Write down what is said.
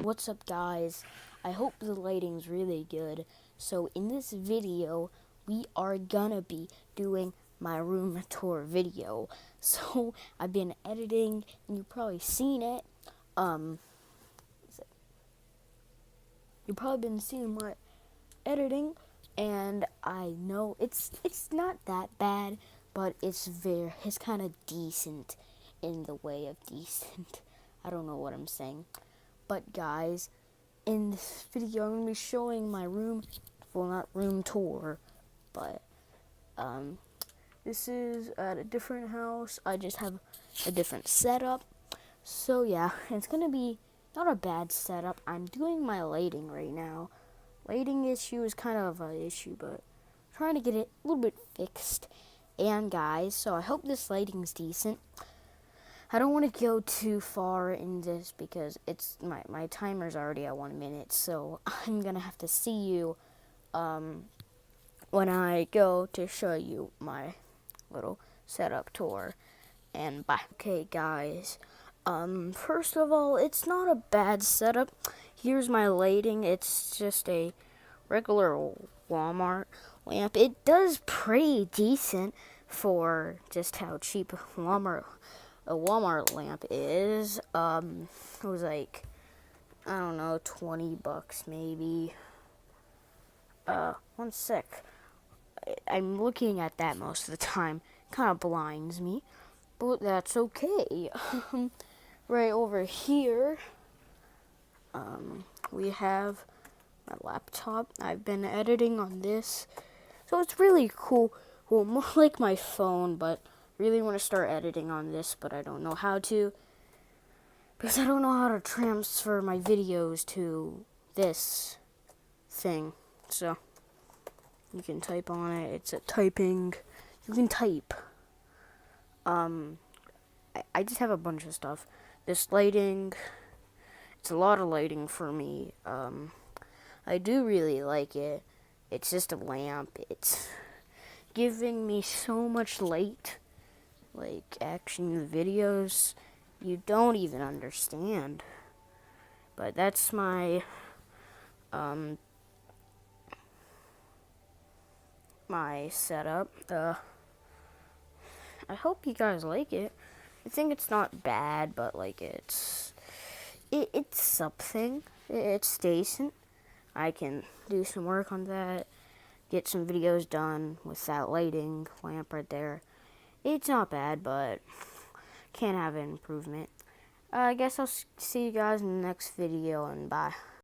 What's up, guys? I hope the lighting's really good. So in this video, we are gonna be doing my room tour video. So I've been editing, and you've probably seen it. You've probably been seeing my editing, and I know it's not that bad, but it's kind of decent in the way of decent. I don't know what I'm saying. But guys, in this video I'm going to be showing my room, well, not room tour, but this is at a different house. I just have a different setup. So yeah, it's going to be not a bad setup. I'm doing my lighting right now. Lighting issue is kind of an issue, but I'm trying to get it a little bit fixed. And guys, so I hope this lighting's decent. I don't want to go too far in this because it's my timer's already at 1 minute, so I'm gonna have to see you when I go to show you my little setup tour. And bye. Okay, guys. First of all, it's not a bad setup. Here's my lighting. It's just a regular Walmart lamp. It does pretty decent for just how cheap a Walmart lamp is. It was like, I don't know, $20 maybe. One sec. I'm looking at that most of the time. Kind of blinds me, but that's okay. Right over here, we have my laptop. I've been editing on this, so it's really cool. Well, more like my phone, but really want to start editing on this, but I don't know how to, because I don't know how to transfer my videos to this thing. So you can type on it. It's a typing. You can type. I just have a bunch of stuff. This lighting, it's a lot of lighting for me. I do really like it. It's just a lamp. It's giving me so much light. Like, actually, the videos, you don't even understand. But that's my, my setup. I hope you guys like it. I think it's not bad, but, like, it's something. It's decent. I can do some work on that, get some videos done with that lighting lamp right there. It's not bad, but can have an improvement. I guess I'll see you guys in the next video, and bye.